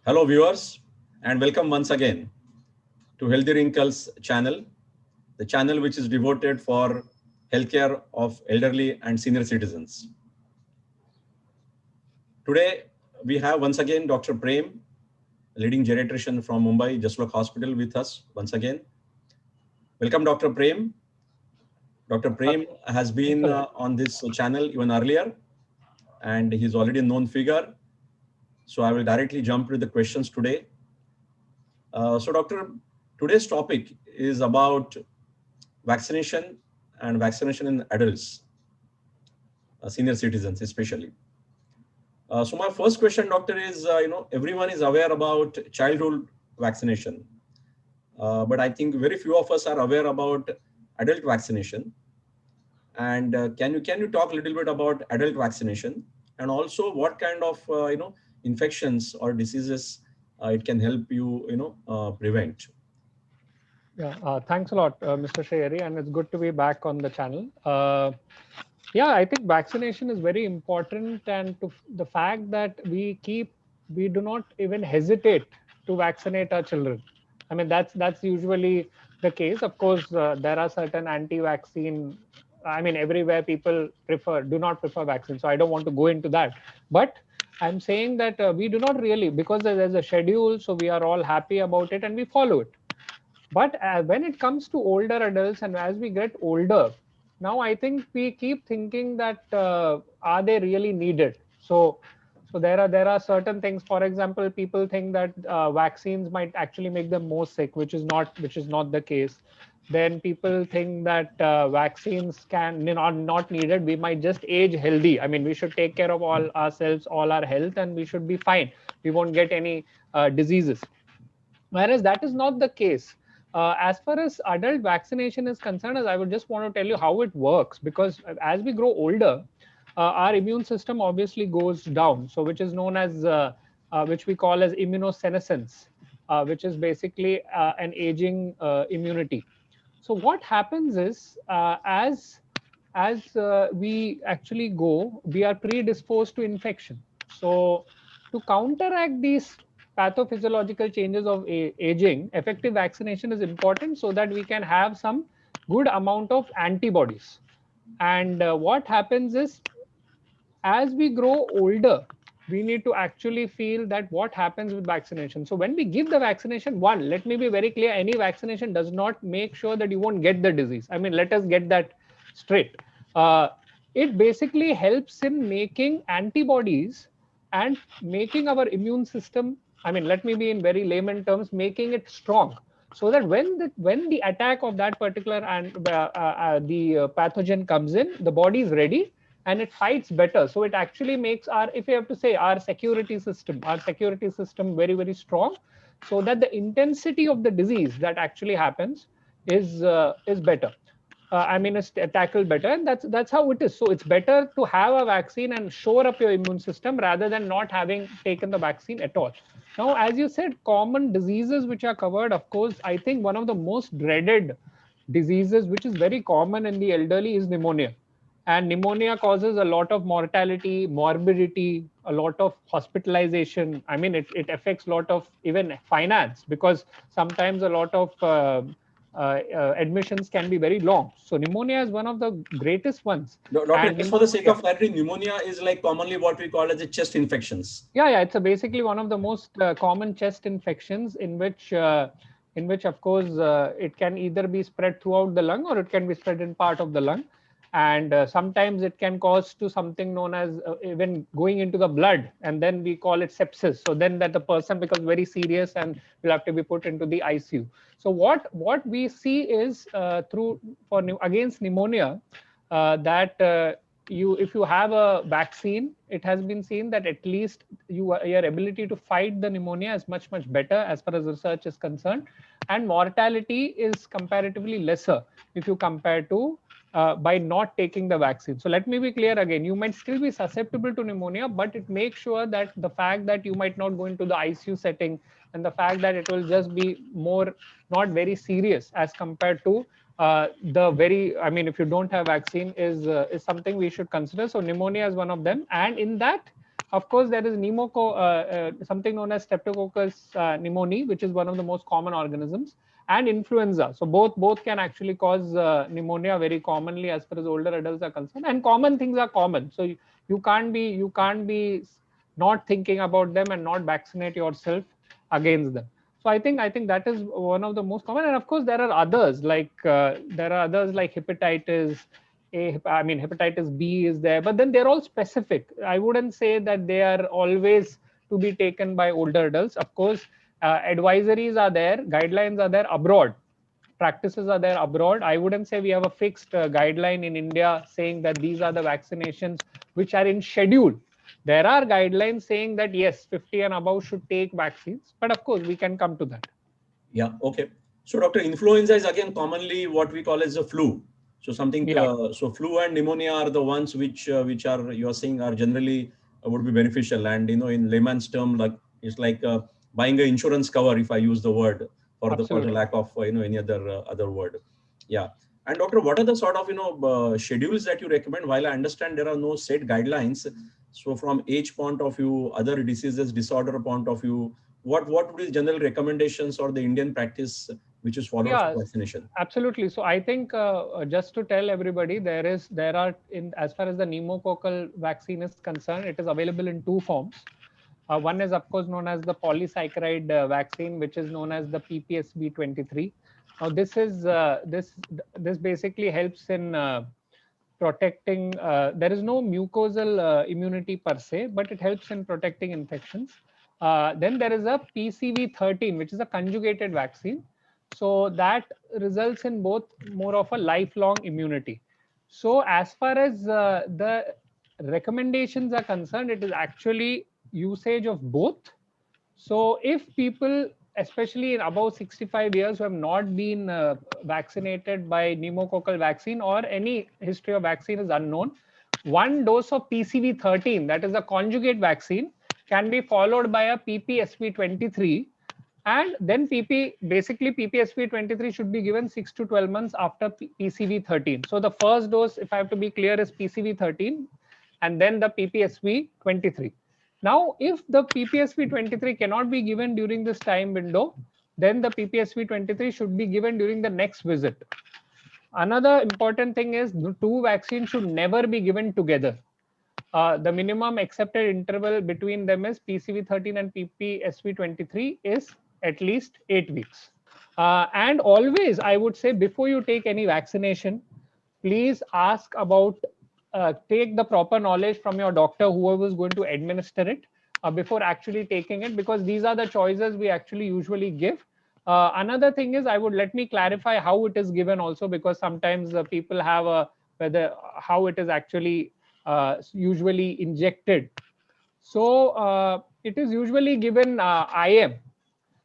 Hello, viewers, and welcome once again to Healthy Wrinkles channel, the channel which is devoted for healthcare of elderly and senior citizens. Today, we have once again Dr. Prem, leading geriatrician from Mumbai Jaslok Hospital, with us once again. Welcome, Dr. Prem. Dr. Prem has been on this channel even earlier, and he's already a known figure. So I will directly jump to the questions today. Doctor, today's topic is about vaccination and vaccination in adults, senior citizens especially. So my first question, doctor, is everyone is aware about childhood vaccination, but I think very few of us are aware about adult vaccination. And can you talk a little bit about adult vaccination, and also what kind of infections or diseases it can help you prevent? Yeah, thanks a lot, Mr. Sherry, and it's good to be back on the channel. Yeah, I think vaccination is very important, and the fact that we do not even hesitate to vaccinate our children. I mean, that's usually the case. Of course, there are certain anti-vaccine. I mean, everywhere people do not prefer vaccine. So I don't want to go into that. But I'm saying that we do not really, because there's a schedule, so we are all happy about it and we follow it. But when it comes to older adults, and as we get older, now I think we keep thinking that are they really needed? So there are certain things. For example, people think that vaccines might actually make them more sick, which is not the case. Then people think that vaccines can not needed. We might just age healthy. I mean, we should take care of all ourselves, all our health, and we should be fine. We won't get any diseases. Whereas that is not the case. As far as adult vaccination is concerned, I would just want to tell you how it works, because as we grow older, our immune system obviously goes down. So, which is known as, which we call as immunosenescence, which is basically an aging immunity. So, what happens is, as we actually go, we are predisposed to infection. So, to counteract these pathophysiological changes of aging, effective vaccination is important so that we can have some good amount of antibodies. And what happens is, as we grow older, we need to actually feel that what happens with vaccination. So when we give the vaccination, one, let me be very clear, any vaccination does not make sure that you won't get the disease. I mean, let us get that straight. uh, it basically helps in making antibodies and making our immune system, I mean, let me be in very layman terms, making it strong, so that when the attack of that particular and the pathogen comes in, the body is ready and it fights better. So it actually makes our, if you have to say, our security system very, very strong, so that the intensity of the disease that actually happens is better. I mean, it's tackled better, and that's how it is. So it's better to have a vaccine and shore up your immune system rather than not having taken the vaccine at all. Now, as you said, common diseases which are covered, of course, I think one of the most dreaded diseases, which is very common in the elderly, is pneumonia. And pneumonia causes a lot of mortality, morbidity, a lot of hospitalization. I mean, it affects a lot of even finance, because sometimes a lot of admissions can be very long. So pneumonia is one of the greatest ones. Doctor, And just for the sake yeah, of clarity, pneumonia is like commonly what we call as a chest infections. yeah, it's basically one of the most common chest infections, in which of course it can either be spread throughout the lung, or it can be spread in part of the lung. And sometimes it can cause to something known as even going into the blood, and then we call it sepsis. So then that the person becomes very serious and will have to be put into the ICU. So what we see is, against pneumonia, that you if you have a vaccine, it has been seen that at least your ability to fight the pneumonia is much, much better as far as research is concerned, and mortality is comparatively lesser if you compare to by not taking the vaccine. So let me be clear again, you might still be susceptible to pneumonia, but it makes sure that the fact that you might not go into the ICU setting, and the fact that it will just be more, not very serious as compared to the very, I mean, if you don't have vaccine, is something we should consider. So pneumonia is one of them, and in that Of course, there is something known as Streptococcus pneumoniae, which is one of the most common organisms, and influenza. So both can actually cause pneumonia very commonly as far as older adults are concerned. And common things are common. So you can't be not thinking about them and not vaccinate yourself against them. So I think that is one of the most common. And of course, there are others like hepatitis A. I mean, hepatitis B is there, but then they're all specific. I wouldn't say that they are always to be taken by older adults. Of course, advisories are there, guidelines are there abroad, practices are there abroad. I wouldn't say we have a fixed guideline in India saying that these are the vaccinations which are in schedule. There are guidelines saying that yes, 50 and above should take vaccines, but of course we can come to that. Yeah. Okay. So, doctor, influenza is again commonly what we call as a flu. So something. Yeah. So flu and pneumonia are the ones which are, you are saying, are generally would be beneficial. And in layman's term, like it's like buying an insurance cover, if I use the word, for the Absolutely. lack of any other word. Yeah. And doctor, what are the sort of schedules that you recommend? While I understand there are no set guidelines, so from age point of view, other diseases, disorder point of view, what would be general recommendations or the Indian practice which is followed Yeah, for vaccination? absolutely. So I think just to tell everybody, there are in as far as the pneumococcal vaccine is concerned, it is available in two forms. One is of course known as the polysaccharide vaccine, which is known as the PPSV23. Now this basically helps in protecting. There is no mucosal immunity per se, but it helps in protecting infections. Then there is a PCV13, which is a conjugated vaccine. So that results in both more of a lifelong immunity. So as far as the recommendations are concerned, it is actually usage of both. So if people, especially in above 65 years, who have not been vaccinated by pneumococcal vaccine or any history of vaccine is unknown, one dose of PCV13, that is a conjugate vaccine, can be followed by a PPSV23, and then basically PPSV23 should be given 6 to 12 months after PCV13. So the first dose, if I have to be clear, is PCV13 and then the PPSV23. Now, if the PPSV23 cannot be given during this time window, then the PPSV23 should be given during the next visit. Another important thing is the two vaccines should never be given together. The minimum accepted interval between them is PCV13 and PPSV23 is at least 8 weeks. And always, I would say, before you take any vaccination, please ask about, take the proper knowledge from your doctor, whoever is going to administer it, before actually taking it, because these are the choices we actually usually give. Another thing is, let me clarify how it is given also, because sometimes people have how it is actually usually injected. So it is usually given IM,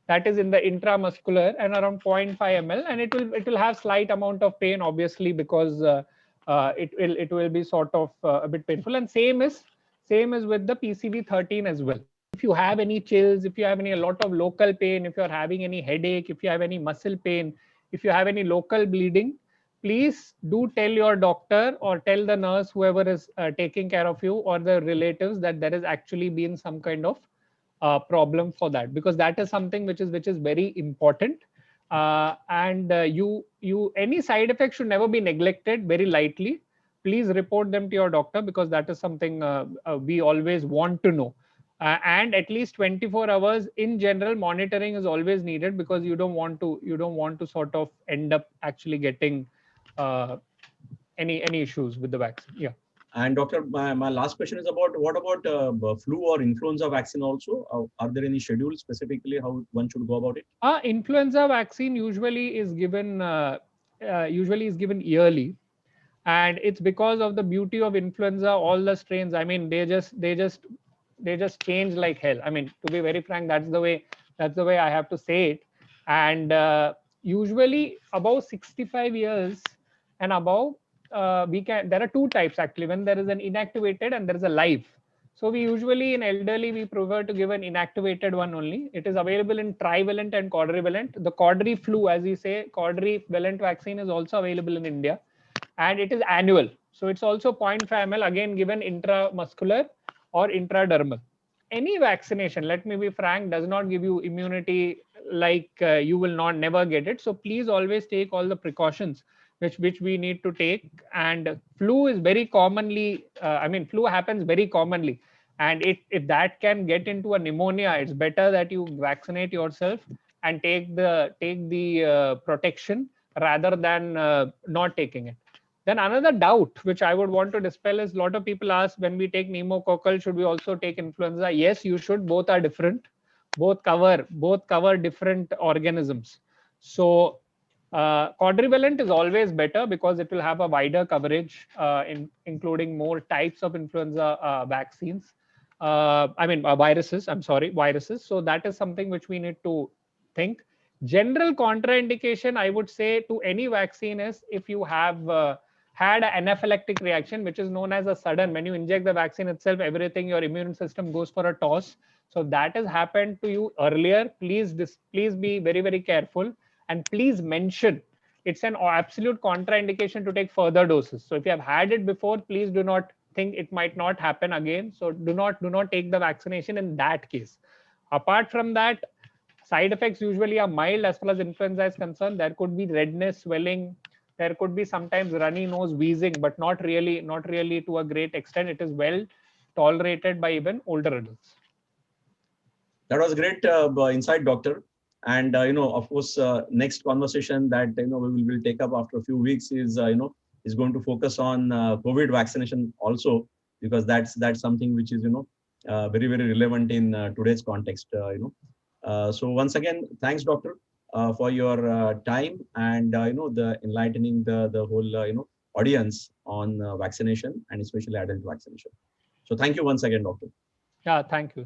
that is in the intramuscular, and around 0.5 ml, and it will have slight amount of pain, obviously, because it will be sort of a bit painful. And same is with the PCV13 as well. If you have any chills, if you have a lot of local pain, if you are having any headache, if you have any muscle pain, if you have any local bleeding, please do tell your doctor or tell the nurse, whoever is taking care of you, or the relatives, that there has actually been some kind of problem for that, because that is something which is very important. And any side effects should never be neglected very lightly. Please report them to your doctor, because that is something we always want to know. And at least 24 hours in general monitoring is always needed, because you don't want to sort of end up actually getting any issues with the vaccine. Yeah. And doctor, my last question is about what about flu or influenza vaccine also? Are there any schedules specifically how one should go about it? Influenza vaccine usually is given yearly, and it's because of the beauty of influenza. All the strains, I mean, they just change like hell. I mean, to be very frank, that's the way I have to say it. And usually above 65 years and above, there are two types actually, when there is an inactivated and there is a live. So we usually, in elderly, we prefer to give an inactivated one only. It is available in trivalent and quadrivalent. The quadri-flu, as we say, quadrivalent vaccine is also available in India, and it is annual. So it's also 0.5 ml, again given intramuscular, or intradermal. Any vaccination, let me be frank, does not give you immunity like you will not never get it. So please always take all the precautions which we need to take. And flu is very commonly, flu happens very commonly. And if that can get into a pneumonia, it's better that you vaccinate yourself and take the protection rather than not taking it. Then another doubt which I would want to dispel is, a lot of people ask, when we take pneumococcal, should we also take influenza? Yes, you should. Both are different. Both cover different organisms. So quadrivalent is always better because it will have a wider coverage, including more types of influenza vaccines. Viruses. I'm sorry, viruses. So that is something which we need to think. General contraindication, I would say, to any vaccine is if you have had an anaphylactic reaction, which is known as a sudden, when you inject the vaccine itself, everything, your immune system goes for a toss. So that has happened to you earlier. Please be very, very careful, and please mention it's an absolute contraindication to take further doses. So if you have had it before, please do not think it might not happen again. So do not take the vaccination in that case. Apart from that, side effects usually are mild as far as influenza is concerned. There could be redness, swelling. There could be sometimes runny nose, wheezing, but not really to a great extent. It is well tolerated by even older adults. That was great insight, doctor. And of course, next conversation that we will take up after a few weeks is is going to focus on COVID vaccination also, because that's something which is very, very relevant in today's context. So once again, thanks, doctor, for your time and the enlightening the whole audience on vaccination, and especially adult vaccination. So thank you once again, doctor. Yeah, thank you.